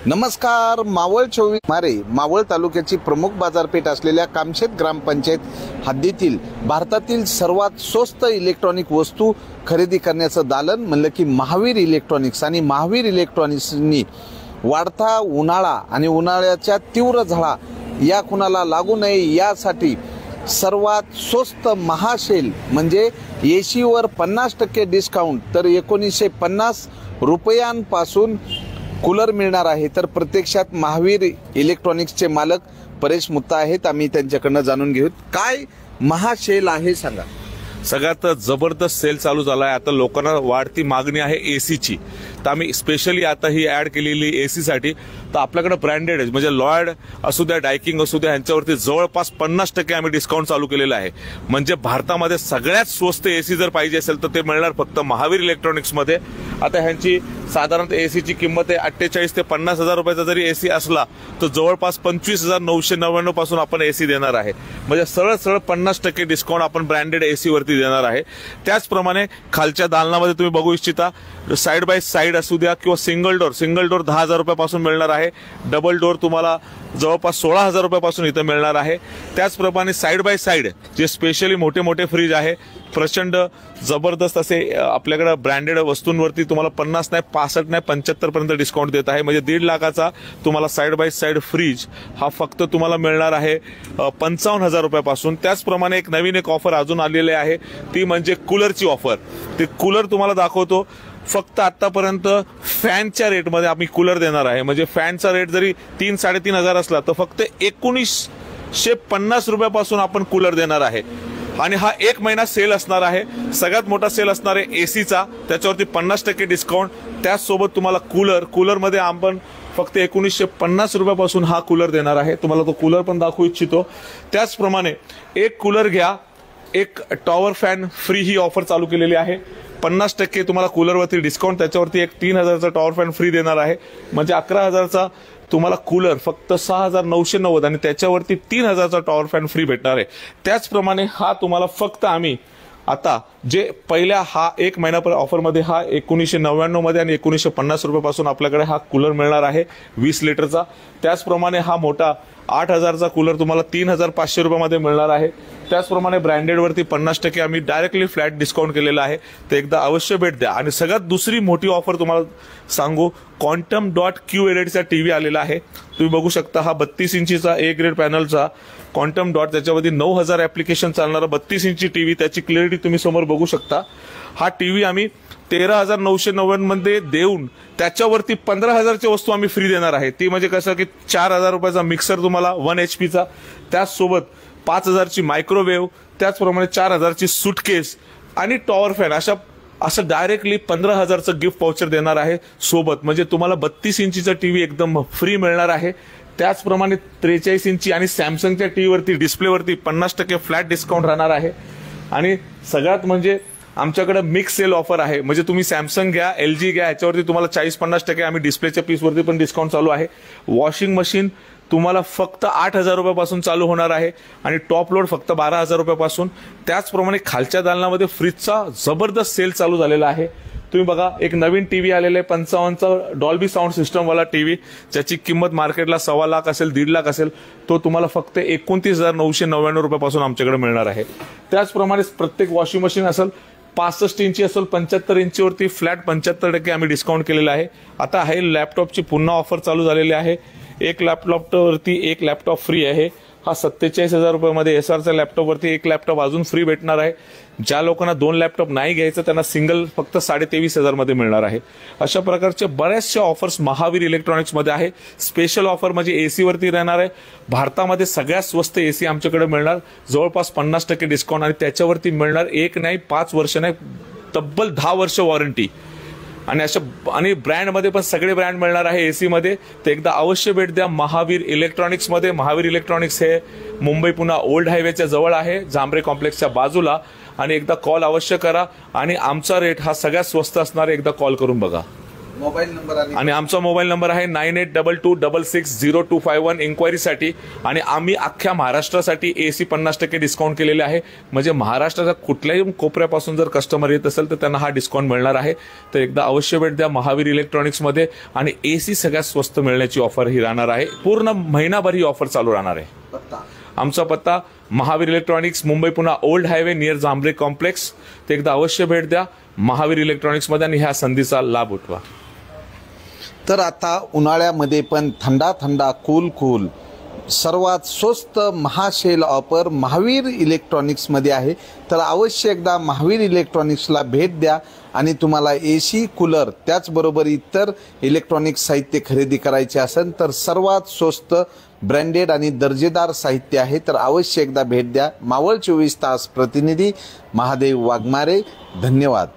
नमस्कार. मावळ 24 मारे मावळ तालुक्याची प्रमुख बाजारपेठ असलेल्या कामशेत ग्रामपंचायत हद्दीतील भारतातील सर्वात स्वस्त इलेक्ट्रॉनिक वस्तू खरेदी करण्याचं दालन म्हणलं की महावीर इलेक्ट्रॉनिक्स. आणि महावीर इलेक्ट्रॉनिक्सनी वाढता उन्हाळा आणि उन्हाळ्याच्या तीव्र झळा या कुणाला लागू नये यासाठी सर्वात स्वस्त महासेल म्हणजे एसीवर 50% डिस्काउंट तर 1950 रुपयांपासून कूलर मिळणार आहे. तर प्रत्यक्षात महावीर इलेक्ट्रॉनिक्सचे मालक परेश मुत्ता आहेत. आम्ही त्यांच्याकडनं जाणून घेऊ काय महासेल आहे सांगा. सगळ्यात जबरदस्त सेल चालू झाला आहे. आता लोकांना वाढती मागणी आहे एसीची, तर आम्ही स्पेशली आता ही ऍड केलेली एसी साठी. तर आपल्याकडे ब्रँडेड आहे म्हणजे लॉयड असू द्या, डायकिंग असू द्या, यांच्यावरती जवळपास 50% आम्ही डिस्काउंट चालू केलेला आहे. म्हणजे भारतामध्ये सगळ्यात स्वस्त एसी जर पाहिजे असेल तर ते मिळणार फक्त महावीर इलेक्ट्रॉनिक्स मध्ये. आता ह्यांची साधारणतः एसीची किंमत आहे 48 ते 50 हजार रुपयाचा. जरी एसी असला तर जवळपास 25,999 पासून आपण एसी देणार आहे. म्हणजे सरळ सरळ 50% डिस्काउंट आपण ब्रँडेड एसी वरती देणार आहे. त्याचप्रमाणे खालच्या दालनामध्ये तुम्ही बघू इच्छिता साइड बाय साइड असू द्या किंवा सिंगल डोर 10,000 रुपयापासून मिळणार आहे. डबल डोर तुम्हाला जवळपास 16,000 रुपयापासून इथं मिळणार आहे. त्याचप्रमाणे साइड बाय साइड जे स्पेशली मोठे मोठे फ्रीज आहे, प्रचंड जबरदस्त असे आपल्याकडे ब्रँडेड वस्तूंवरती तुम्हाला 50 नाही, 65 नाही, 75 पर्यंत डिस्काउंट देत आहे. म्हणजे 1.5 लाखाचा तुम्हाला साइड बाय साइड फ्रीज हा फक्त तुम्हाला मिळणार आहे 55,000 रुपयापासून. त्याचप्रमाणे एक नवीन ऑफर अजून आलेली आहे, ती म्हणजे कूलरची ऑफर. ते कूलर तुम्हाला दाखवतो. फक्त आतापर्यंत फॅनच्या रेटमध्ये आम्ही कूलर देणार आहे. म्हणजे फॅनचा रेट जरी 3-3.5 हजार असला तर फक्त 1950 रुपयापासून आपण कूलर देणार आहे. आणि हा 1 महिना सेल असणार आहे. सगळ्यात मोठा सेल असणार आहे एसीचा, त्याच्यावरती 50% डिस्काउंट. त्याचसोबत तुम्हाला कूलरमध्ये आपण फक्त 1950 रुपयापासून हा कूलर देणार आहे. तुम्हाला तो कूलर पण दाखवू इच्छितो. त्याचप्रमाणे एक कूलर घ्या, एक टॉवर फॅन फ्री ही ऑफर चालू केलेली आहे. 50% तुम्हाला कूलरवरती डिस्काउंट, त्याच्यावरती एक 3,000चा टॉवर फॅन फ्री देणार आहे. म्हणजे 11,000चा तुम्हाला कूलर फक्त 6,990 आणि त्याच्यावरती 3,000चा टॉवर फॅन फ्री भेटणार आहे. त्याचप्रमाणे हा तुम्हाला फक्त आम्ही आता जे पहिल्या हा 1 महिना ऑफरमध्ये हा 1999 मध्ये आणि 1950 रुपयापासून आपल्याकडे हा कूलर मिळणार आहे 20 लिटरचा. त्याचप्रमाणे हा मोठा 8,000चा कूलर तुम्हाला 3,500 रुपयामध्ये मिळणार आहे. त्याचप्रमाणे ब्रँडेडवरती 50% आम्ही डायरेक्टली फ्लॅट डिस्काउंट केलेला आहे. तर एकदा अवश्य भेट द्या. आणि सगळ्यात दुसरी मोठी ऑफर तुम्हाला सांगू, क्वांटम डॉट QLEDचा टीव्ही आलेला आहे. तुम्ही बघू शकता हा 32 इंचीचा A ग्रेड पॅनलचा क्वांटम डॉट, त्याच्यामध्ये 9,000 ऍप्लिकेशन चालणारा 32 इंची टीव्ही. त्याची क्लिअरिटी तुम्ही समोर बघू शकता. हा टीव्ही आम्ही 13,990 मध्ये देऊन त्याच्यावरती 15,000ची वस्तू आम्ही फ्री देणार आहे. ती म्हणजे कसं की 4,000 रुपयाचा मिक्सर तुम्हाला 1 HP, त्याचसोबत 5,000ची मायक्रोवेव्ह, त्याचप्रमाणे 4,000ची सुटकेस आणि टॉवर फॅन असं डायरेक्टली 15,000चं गिफ्ट वाउचर देणार आहे सोबत. म्हणजे तुम्हाला 32 इंचीचा टीव्ही एकदम फ्री मिळणार आहे. त्याचप्रमाणे 43 इंची आणि सॅमसंगच्या टीव्हीवरती डिस्प्लेवरती 50% फ्लॅट डिस्काउंट राहणार आहे. आणि सगळ्यात म्हणजे आमच्याकडे मिक्स सेल ऑफर आहे. म्हणजे तुम्ही सॅमसंग घ्या, LG घ्या, याच्यावरती तुम्हाला 40-50% आम्ही डिस्प्लेच्या पीसवरती पण डिस्काउंट चालू आहे. वॉशिंग मशीन तुम्हाला फक्त 8,000 रुपयापासून चालू होणार आहे आणि टॉप लोड फक्त 12,000 रुपयापासून. त्याचप्रमाणे खालच्या दालनामध्ये फ्रीजचा जबरदस्त सेल चालू झालेला आहे. तुम्ही बघा एक नवीन टीव्ही आलेला आहे 55चा डॉल्बी साऊंड सिस्टमवाला टीव्ही, ज्याची किंमत मार्केटला 1.25 लाख असेल, 1.5 लाख असेल. तो तुम्हाला फक्त 29,999 रुपयापासून आमच्याकडे मिळणार आहे. त्याचप्रमाणे प्रत्येक वॉशिंग मशीन असेल 65 इंची असेल 75 इंचीवरती फ्लॅट 75% आम्ही डिस्काउंट केलेला आहे. आता हे लॅपटॉपची पुन्हा ऑफर चालू झालेली आहे. एक लॅपटॉपवरती एक लॅपटॉप फ्री आहे. हा 47,000 रुपयामध्ये SRच्या लॅपटॉपवरती एक लॅपटॉप अजून फ्री भेटणार आहे. ज्या लोकांना 2 लॅपटॉप नाही घ्यायचं त्यांना सिंगल फक्त 23,500 मध्ये मिळणार आहे. अशा प्रकारचे बऱ्याचशा ऑफर्स महावीर इलेक्ट्रॉनिक्समध्ये आहे. स्पेशल ऑफर म्हणजे एसी वरती राहणार आहे. भारतामध्ये सगळ्यात स्वस्त एसी आमच्याकडे मिळणार, जवळपास 50% डिस्काउंट आणि त्याच्यावरती मिळणार 1 नाही 5 वर्ष नाही, तब्बल 10 वर्ष वॉरंटी. आणि ब्रँडमध्ये पण सगळे ब्रँड मिळणार आहे एसी मध्ये. तर एकदा अवश्य भेट द्या महावीर इलेक्ट्रॉनिक्समध्ये. महावीर इलेक्ट्रॉनिक्स हे मुंबई पुणे ओल्ड हायवेच्या जवळ आहे, जांभरे कॉम्प्लेक्सच्या बाजूला. आणि एकदा कॉल अवश्य करा. आणि आमचा रेट हा सगळ्यात स्वस्त असणार आहे, एकदा कॉल करून बघा. मोबाईल नंबर आणि आमचा मोबाईल नंबर आहे 9822660251 इन्क्वायरीसाठी. आणि आम्ही अख्ख्या महाराष्ट्रासाठी AC 50% डिस्काउंट केलेले आहे. म्हणजे महाराष्ट्राच्या कुठल्याही कोपऱ्यापासून जर कस्टमर येत असेल तर त्यांना हा डिस्काउंट मिळणार आहे. तर एकदा अवश्य भेट द्या महावीर इलेक्ट्रॉनिक्समध्ये. आणि AC सगळ्यात स्वस्त मिळण्याची ऑफर ही राहणार आहे. पूर्ण महिनाभर ही ऑफर चालू राहणार आहे. आमचा पत्ता Mahavir electronics, Mumbai Pune old highway near Jambhare complex. ते एकदा अवश्य भेट द्या महावीर इलेक्ट्रॉनिक्समध्ये आणि ह्या संधीचा लाभ उठवा. तर आता उन्हाळ्यामध्ये पण थंडा थंडा कूल सर्वात स्वस्त महासेल ऑफर महावीर इलेक्ट्रॉनिक्समध्ये आहे. तर अवश्य एकदा महावीर इलेक्ट्रॉनिक्सला भेट द्या आणि तुम्हाला AC, कूलर त्याचबरोबर इतर इलेक्ट्रॉनिक साहित्य खरेदी करायचे असेल तर सर्वात स्वस्त ब्रँडेड आणि दर्जेदार साहित्य आहे. तर अवश्य एकदा भेट द्या. मावळ 24 तास प्रतिनिधी महादेव वाघमारे. धन्यवाद.